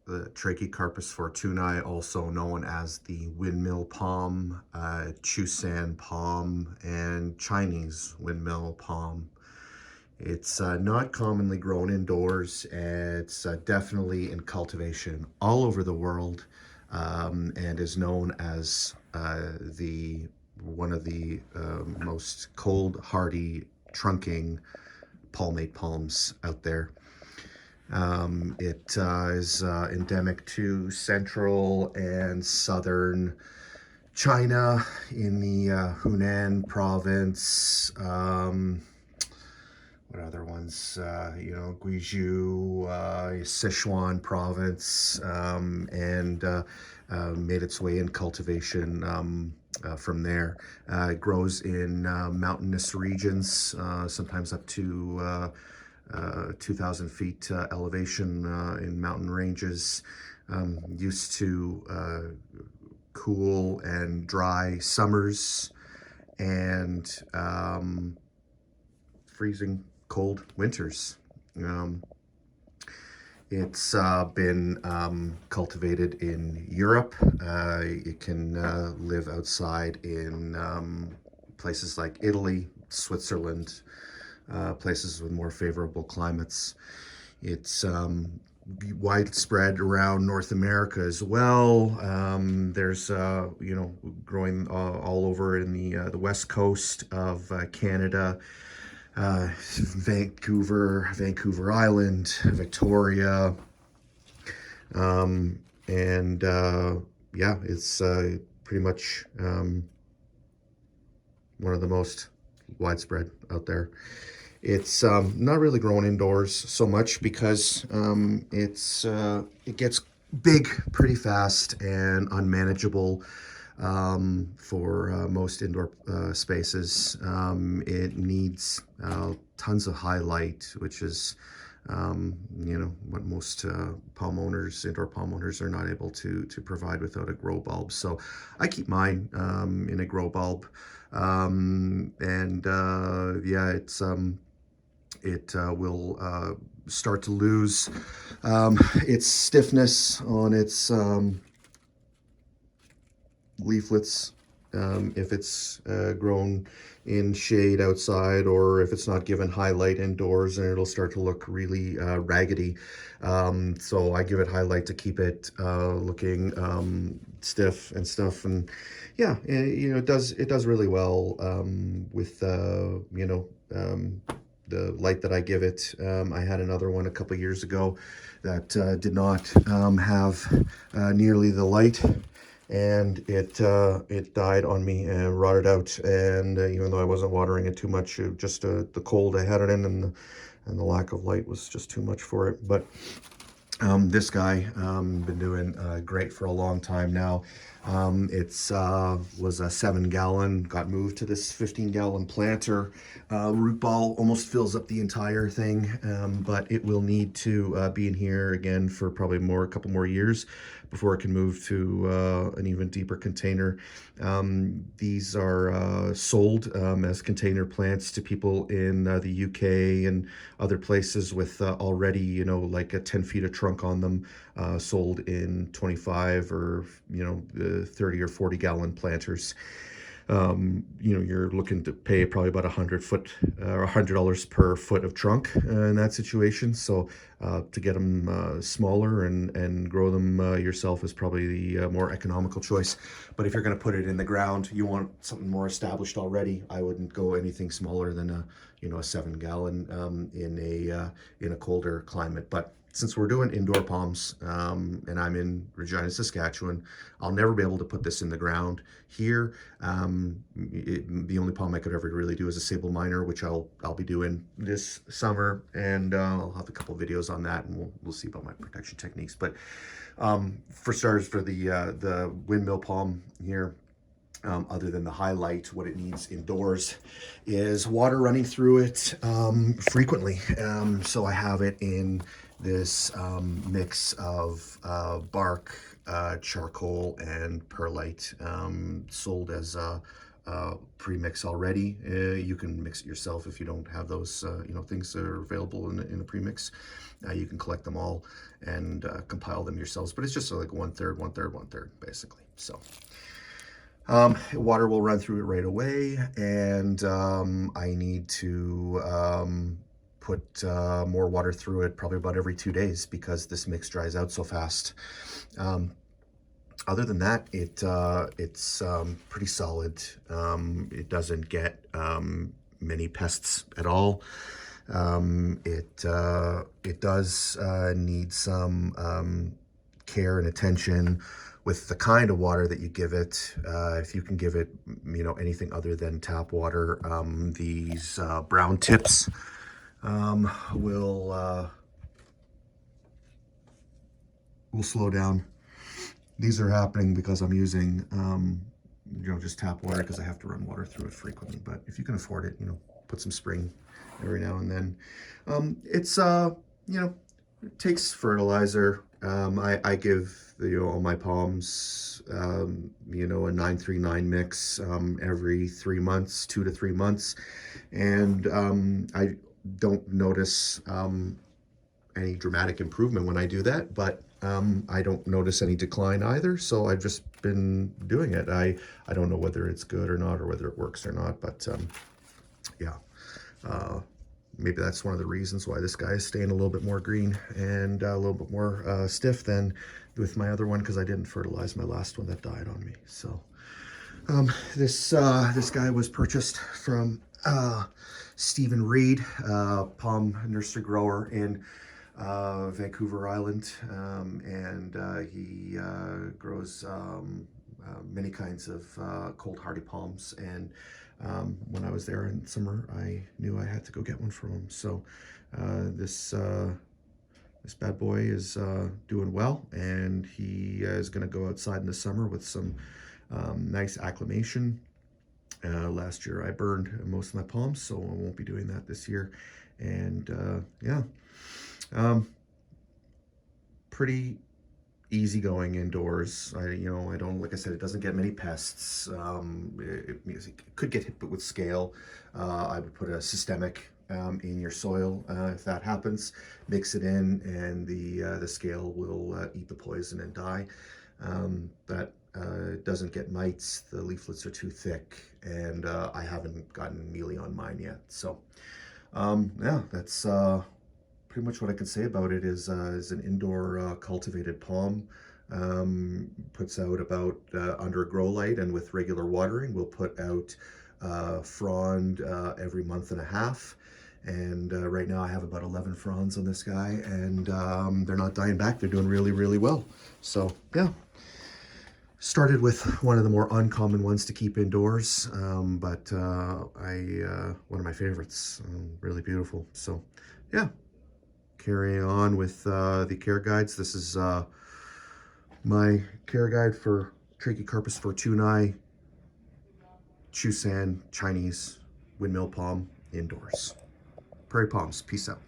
the Trachycarpus Fortunei, also known as the Windmill palm, Chusan palm, and Chinese windmill palm. It's not commonly grown indoors. It's definitely in cultivation all over the world, and is known as the one of the most cold, hardy, trunking palmate palms out there. It is endemic to central and southern China in the Hunan province. What other ones? Guizhou, Sichuan province, and made its way in cultivation from there. It grows in mountainous regions, sometimes up to 2,000 feet elevation in mountain ranges. Used to cool and dry summers and freezing cold winters. It's been cultivated in Europe. It can live outside in places like Italy, Switzerland, places with more favorable climates. It's widespread around North America as well. There's growing all over in the west coast of Canada, Vancouver Island, Victoria, and yeah, it's pretty much one of the most widespread out there. It's not really grown indoors so much because it gets big pretty fast and unmanageable for most indoor spaces. It needs tons of high light, which is what most indoor palm owners are not able to provide without a grow bulb. So I keep mine in a grow bulb, and yeah, it will start to lose its stiffness on its leaflets if it's grown in shade outside, or if it's not given highlight indoors, and it'll start to look really raggedy. So I give it highlight to keep it looking stiff and stuff. And yeah, it does really well with the light that I give it. I had another one a couple years ago that did not have nearly the light, and it died on me and rotted out. And even though I wasn't watering it too much, just the cold I had it in, and the lack of light was just too much for it. But this guy been doing great for a long time now. It's was a 7-gallon, got moved to this 15-gallon planter. Root ball almost fills up the entire thing, but it will need to be in here again for probably a couple more years before it can move to an even deeper container. These are sold as container plants to people in the UK and other places with already, like a 10 feet of trunk on them, sold in 25 or 30 or 40-gallon planters. You're looking to pay probably about $100 per foot of trunk in that situation. So to get them smaller and grow them yourself is probably the more economical choice. But if you're going to put it in the ground, you want something more established already. I wouldn't go anything smaller than a 7-gallon in a colder climate. But since we're doing indoor palms, and I'm in Regina, Saskatchewan, I'll never be able to put this in the ground here. The only palm I could ever really do is a sable minor, which I'll be doing this summer, and I'll have a couple videos on that, and we'll see about my protection techniques. But for starters, for the windmill palm here, other than the highlight, what it needs indoors is water running through it frequently. So I have it in this mix of bark, charcoal, and perlite, sold as a pre-mix already. You can mix it yourself if you don't have those, things that are available in a pre-mix. You can collect them all and compile them yourselves, but it's just like 1/3, 1/3, 1/3, basically. So water will run through it right away, and I need to put more water through it probably about every 2 days because this mix dries out so fast. Other than that, it's pretty solid. It doesn't get many pests at all. It does need some care and attention with the kind of water that you give it. If you can give it, anything other than tap water, these brown tips will slow down. These are happening because I'm using, just tap water because I have to run water through it frequently. But if you can afford it, put some spring every now and then. It takes fertilizer. I give all my palms, a 939 mix every 3 months, 2 to 3 months, and I don't notice any dramatic improvement when I do that, but I don't notice any decline either. So I've just been doing it. I don't know whether it's good or not, or whether it works or not, but maybe that's one of the reasons why this guy is staying a little bit more green and a little bit more stiff than with my other one, because I didn't fertilize my last one that died on me. So this guy was purchased from Stephen Reed, palm nursery grower in Vancouver Island, and he grows many kinds of cold hardy palms. And when I was there in summer, I knew I had to go get one from him. So this bad boy is doing well, and he is going to go outside in the summer with some nice acclimation. Last year I burned most of my palms, so I won't be doing that this year. And pretty easy going indoors. I don't, like I said, it doesn't get many pests. It could get hit with scale. I would put a systemic in your soil if that happens. Mix it in, and the scale will eat the poison and die. It doesn't get mites. The leaflets are too thick, and I haven't gotten mealy on mine yet. So that's pretty much what I can say about it. Is an indoor cultivated palm. Puts out about under a grow light, and with regular watering will put out frond every month and a half. And right now I have about 11 fronds on this guy, and they're not dying back. They're doing really, really well. So yeah, started with one of the more uncommon ones to keep indoors, but one of my favorites. Really beautiful. So yeah, carrying on with the care guides. This is my care guide for Trachycarpus Fortunei, Chusan Chinese Windmill palm indoors. Prairie Palms. Peace out.